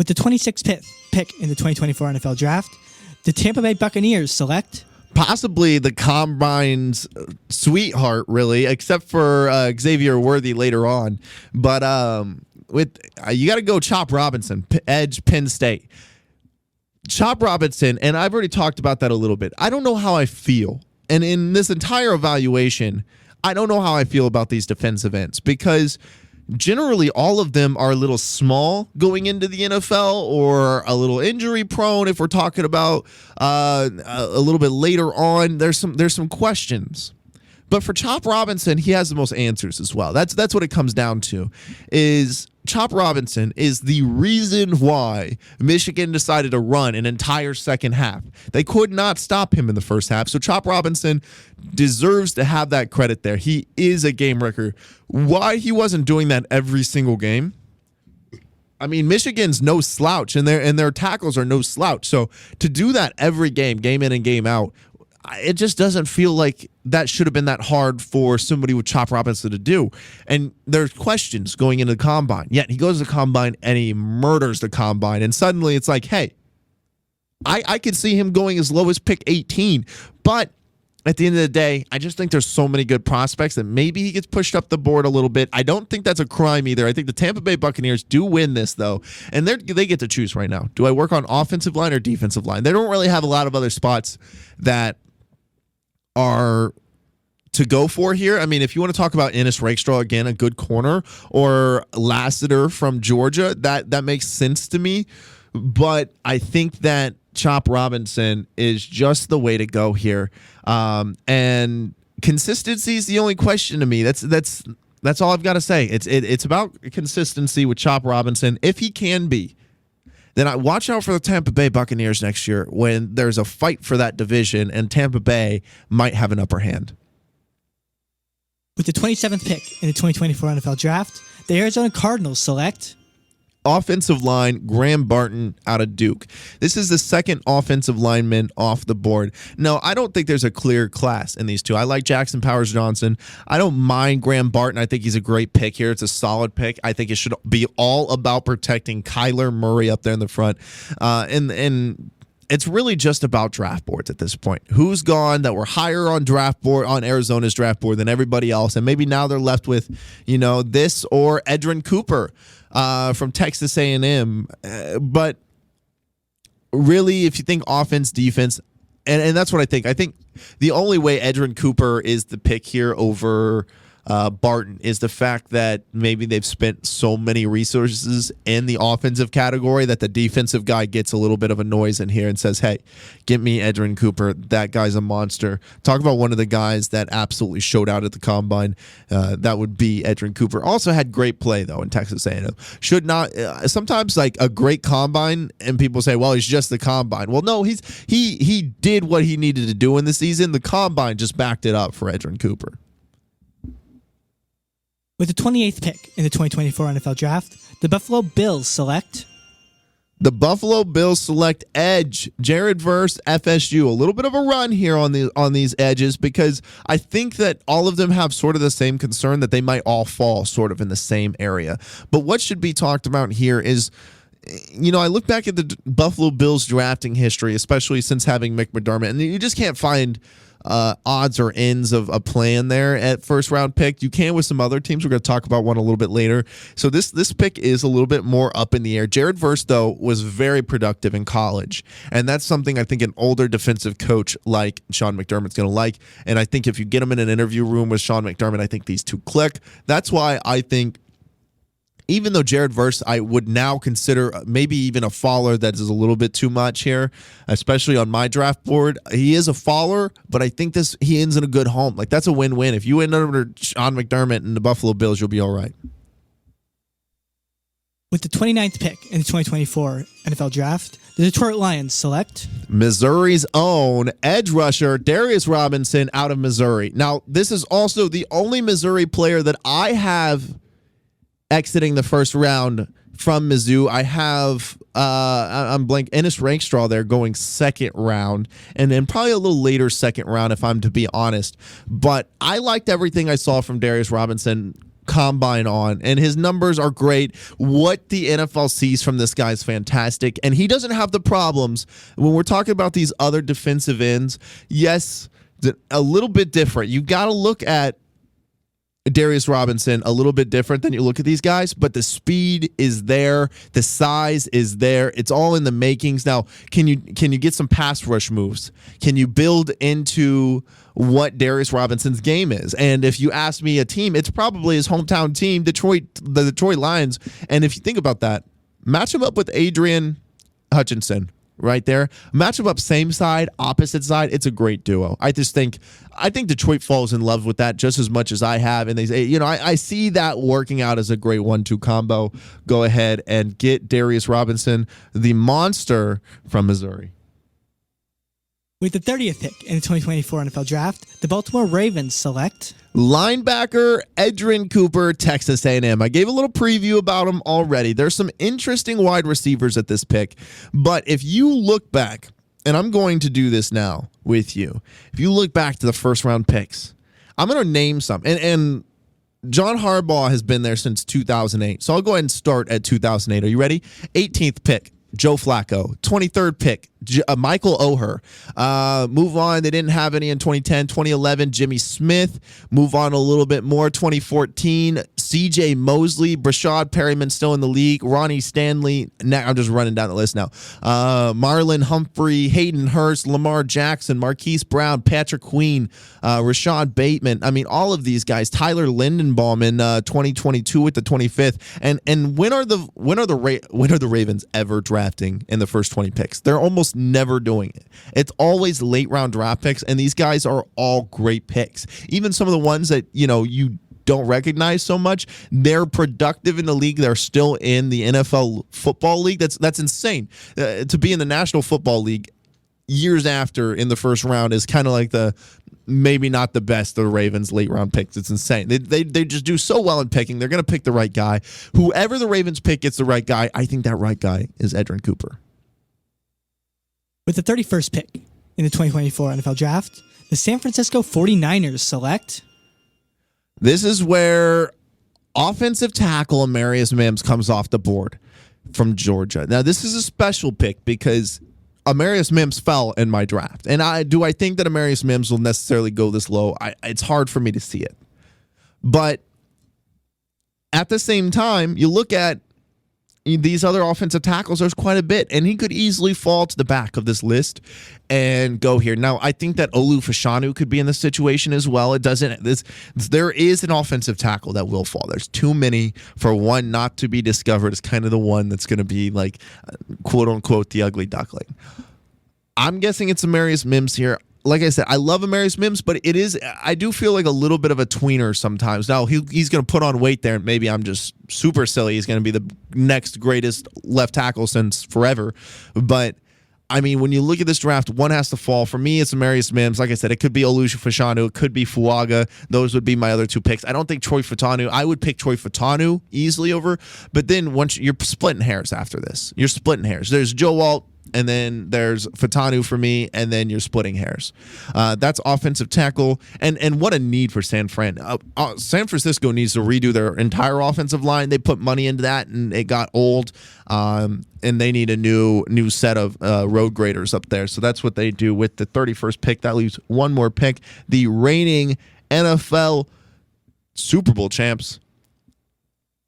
With the 26th pick in the 2024 NFL Draft, the Tampa Bay Buccaneers select possibly the Combine's sweetheart, really, except for Xavier Worthy later on. But you got to go Chop Robinson, edge Penn State. Chop Robinson, and I've already talked about that a little bit. I don't know how I feel. And in this entire evaluation, I don't know how I feel about these defensive ends because generally all of them are a little small going into the NFL or a little injury prone. If we're talking about a little bit later on, there's some questions. But for Chop Robinson, he has the most answers as well. That's what it comes down to. Is Chop Robinson is the reason why Michigan decided to run an entire second half. They could not stop him in the first half. So Chop Robinson deserves to have that credit there. He is a game wrecker. Why he wasn't doing that every single game? I mean, Michigan's no slouch, and their tackles are no slouch. So to do that every game in and game out, it just doesn't feel like that should have been that hard for somebody with Chop Robinson to do. And there's questions going into the Combine. Yet he goes to the Combine and he murders the Combine. And suddenly it's like, hey, I could see him going as low as pick 18. But at the end of the day, I just think there's so many good prospects that maybe he gets pushed up the board a little bit. I don't think that's a crime either. I think the Tampa Bay Buccaneers do win this, though, and they get to choose right now. Do I work on offensive line or defensive line? They don't really have a lot of other spots that are to go for here. I mean, if you want to talk about Ennis Rakestraw, again, a good corner, or Lassiter from Georgia, that makes sense to me. But I think that Chop Robinson is just the way to go here. And consistency is the only question to me. That's all I've got to say. It's about consistency with Chop Robinson. If he can be, then I watch out for the Tampa Bay Buccaneers next year when there's a fight for that division and Tampa Bay might have an upper hand. With the 27th pick in the 2024 NFL Draft, the Arizona Cardinals select offensive line, Graham Barton out of Duke. This is the second offensive lineman off the board. No, I don't think there's a clear class in these two. I like Jackson Powers Johnson. I don't mind Graham Barton. I think he's a great pick here. It's a solid pick. I think it should be all about protecting Kyler Murray up there in the front. And it's really just about draft boards at this point. Who's gone that were higher on Arizona's draft board than everybody else, and maybe now they're left with, this or Edrin Cooper from Texas A&M. But really, if you think offense, defense, and that's what I think. I think the only way Edrin Cooper is the pick here over Barton is the fact that maybe they've spent so many resources in the offensive category that the defensive guy gets a little bit of a noise in here and says, hey, get me Edrin Cooper. That guy's a monster. Talk about one of the guys that absolutely showed out at the Combine. That would be Edrin Cooper. Also had great play, though, in Texas A&M. Should not sometimes like a great Combine, and people say, well, he's just the Combine. Well, no, he did what he needed to do in the season. The Combine just backed it up for Edrin Cooper. With the 28th pick in the 2024 NFL Draft, the Buffalo Bills select edge Jared Verse, FSU. A little bit of a run here on these edges because I think that all of them have sort of the same concern that they might all fall sort of in the same area. But what should be talked about here is, I look back at the Buffalo Bills drafting history, especially since having Mick McDermott, and you just can't find odds or ends of a plan there at first round pick. You can with some other teams. We're going to talk about one a little bit later. So this pick is a little bit more up in the air. Jared Verse, though, was very productive in college, and that's something I think an older defensive coach like Sean McDermott's going to like. And I think if you get him in an interview room with Sean McDermott, I think these two click. That's why I think, even though Jared Verse, I would now consider maybe even a faller that is a little bit too much here, especially on my draft board. He is a faller, but I think he ends in a good home. Like, that's a win-win. If you end under Sean McDermott and the Buffalo Bills, you'll be all right. With the 29th pick in the 2024 NFL Draft, the Detroit Lions select Missouri's own edge rusher, Darius Robinson out of Missouri. Now, this is also the only Missouri player that I have exiting the first round from Mizzou. I have I'm blank Ennis Rakestraw there going second round, and then probably a little later second round if I'm to be honest. But I liked everything I saw from Darius Robinson combine on, and his numbers are great. What the NFL sees from this guy is fantastic, and he doesn't have the problems when we're talking about these other defensive ends. Yes, a little bit different. You got to look at Darius Robinson a little bit different than you look at these guys, but the speed is there, the size is there. It's all in the makings. Now, can you get some pass rush moves? Can you build into what Darius Robinson's game is? And if you ask me a team, it's probably his hometown team, the Detroit Lions. And if you think about that, match him up with Adrian Hutchinson. Right there, match them up same side, opposite side. It's a great duo. I think Detroit falls in love with that just as much as I have, and they say, I see that working out as a great 1-2 combo. Go ahead and get Darius Robinson, the monster from Missouri. With the 30th pick in the 2024 NFL Draft, the Baltimore Ravens select linebacker Edgerrin Cooper, Texas A&M. I gave a little preview about him already. There's some interesting wide receivers at this pick, but if you look back, and I'm going to do this now with you, if you look back to the first round picks, I'm going to name some, and John Harbaugh has been there since 2008, so I'll go ahead and start at 2008. Are you ready? 18th pick, Joe Flacco. 23rd pick, Michael Oher. Move on. They didn't have any in 2010. 2011, Jimmy Smith. Move on a little bit more. 2014, C.J. Mosley. Brashad Perryman still in the league. Ronnie Stanley. I'm just running down the list now. Marlon Humphrey, Hayden Hurst, Lamar Jackson, Marquise Brown, Patrick Queen, Rashad Bateman. I mean, all of these guys. Tyler Lindenbaum in 2022 with the 25th. And when are the Ravens ever drafting in the first 20 picks? They're almost never doing it. It's always late round draft picks, and these guys are all great picks. Even some of the ones that you don't recognize so much, they're productive in the league. They're still in the NFL football league. That's insane. To be in the National Football League years after in the first round is kind of like the maybe not the best of the Ravens late round picks. It's insane. They just do so well in picking. They're going to pick the right guy. Whoever the Ravens pick gets the right guy. I think that right guy is Edgerrin Cooper. With the 31st pick in the 2024 NFL Draft, the San Francisco 49ers select. This is where offensive tackle Amarius Mims comes off the board from Georgia. Now, this is a special pick because Amarius Mims fell in my draft. And I think that Amarius Mims will necessarily go this low? It's hard for me to see it. But at the same time, you look at these other offensive tackles, there's quite a bit, and he could easily fall to the back of this list and go here. Now, I think that Olu Fashanu could be in this situation as well. There is an offensive tackle that will fall. There's too many for one not to be discovered. It's kind of the one that's going to be like, quote unquote, the ugly duckling. I'm guessing it's Amarius Mims here. Like I said, I love Amarius Mims, but I do feel like a little bit of a tweener sometimes. Now, he's going to put on weight there, and maybe I'm just super silly. He's going to be the next greatest left tackle since forever. But, I mean, when you look at this draft, one has to fall. For me, it's Amarius Mims. Like I said, it could be Olu Fashanu. It could be Fuaga. Those would be my other two picks. I don't think Troy Fautanu. I would pick Troy Fautanu easily over. But then once you're splitting hairs after this. You're splitting hairs. There's Joe Alt. And then there's Fautanu for me, and then you're splitting hairs. That's offensive tackle, and what a need for San Fran. San Francisco needs to redo their entire offensive line. They put money into that, and it got old, and they need a new set of road graders up there. So that's what they do with the 31st pick. That leaves one more pick. The reigning NFL Super Bowl champs.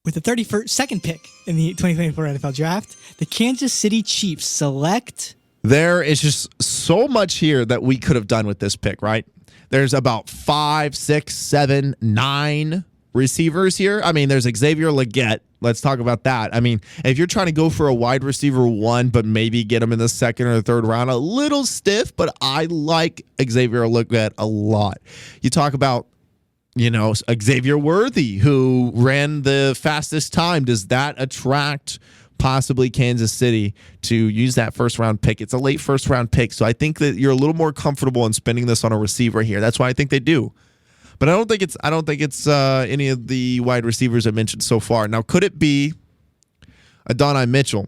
With the 32nd pick in the 2024 NFL Draft, the Kansas City Chiefs select. There is just so much here that we could have done with this pick, right? There's about 5, 6, 7, 9 receivers here. I mean, there's Xavier Legette. Let's talk about that. I mean, if you're trying to go for a wide receiver 1, but maybe get him in the second or third round, a little stiff, but I like Xavier Legette a lot. You talk about Xavier Worthy, who ran the fastest time. Does that attract possibly Kansas City to use that first round pick? It's a late first round pick, so I think that you're a little more comfortable in spending this on a receiver here. That's why I think they do. But I don't think it's any of the wide receivers I mentioned so far. Now, could it be Adonai Mitchell?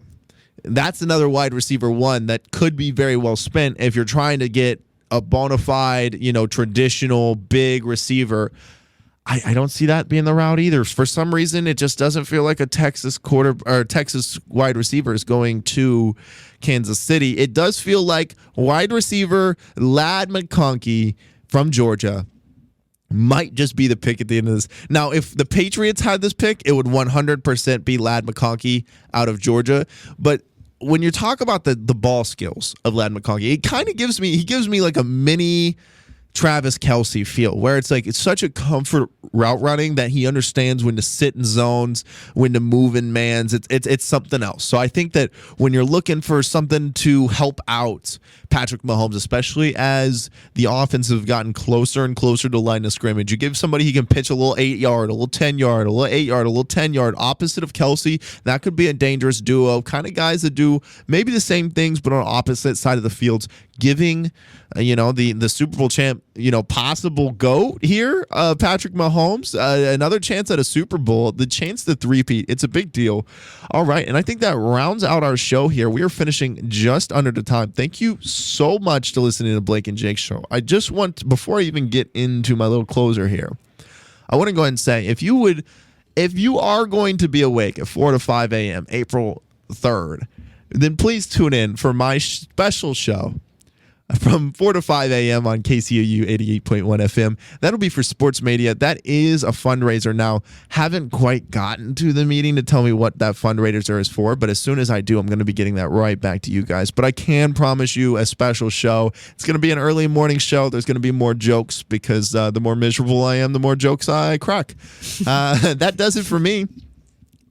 That's another wide receiver 1 that could be very well spent if you're trying to get a bona fide, traditional big receiver. I don't see that being the route either. For some reason, it just doesn't feel like a Texas Texas wide receiver is going to Kansas City. It does feel like wide receiver Ladd McConkey from Georgia might just be the pick at the end of this. Now, if the Patriots had this pick, it would 100% be Ladd McConkey out of Georgia. But when you talk about the ball skills of Ladd McConkey, it kind of gives me like a mini Travis Kelce feel, where it's like it's such a comfort route running that he understands when to sit in zones, when to move in mans. It's something else. So I think that when you're looking for something to help out Patrick Mahomes, especially as the offense have gotten closer and closer to line of scrimmage, you give somebody he can pitch a little 8-yard, a little 10-yard, a little 8-yard, a little 10-yard, opposite of Kelce. That could be a dangerous duo, kind of guys that do maybe the same things but on opposite side of the fields, giving the Super Bowl champ, possible GOAT here, Patrick Mahomes, another chance at a Super Bowl, the chance to three-peat. It's a big deal. All right, and I think that rounds out our show here. We are finishing just under the time. Thank you so much to listening to the Blake and Jake show. I just want, before I even get into my little closer here, I want to go ahead and say, if you are going to be awake at 4 to 5 a.m. April 3rd, then please tune in for my special show from 4 to 5 a.m. on KCOU 88.1 FM. That'll be for Sports Media. That is a fundraiser. Now, haven't quite gotten to the meeting to tell me what that fundraiser is for, but as soon as I do, I'm going to be getting that right back to you guys. But I can promise you a special show. It's going to be an early morning show. There's going to be more jokes because the more miserable I am, the more jokes I crack. That does it for me.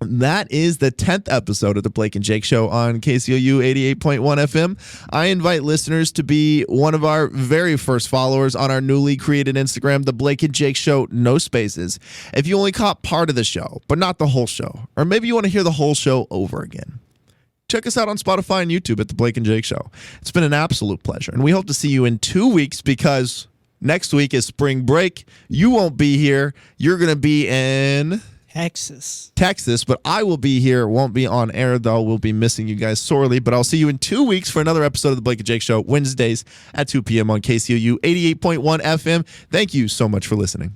That is the 10th episode of the Blake and Jake Show on KCOU 88.1 FM. I invite listeners to be one of our very first followers on our newly created Instagram, the Blake and Jake Show, no spaces. If you only caught part of the show, but not the whole show, or maybe you want to hear the whole show over again, check us out on Spotify and YouTube at the Blake and Jake Show. It's been an absolute pleasure, and we hope to see you in 2 weeks because next week is spring break. You won't be here. You're going to be in Texas, but I will be here. Won't be on air, though. We'll be missing you guys sorely, but I'll see you in 2 weeks for another episode of the Blake and Jake Show, Wednesdays at 2 p.m. on KCOU 88.1 FM. Thank you so much for listening.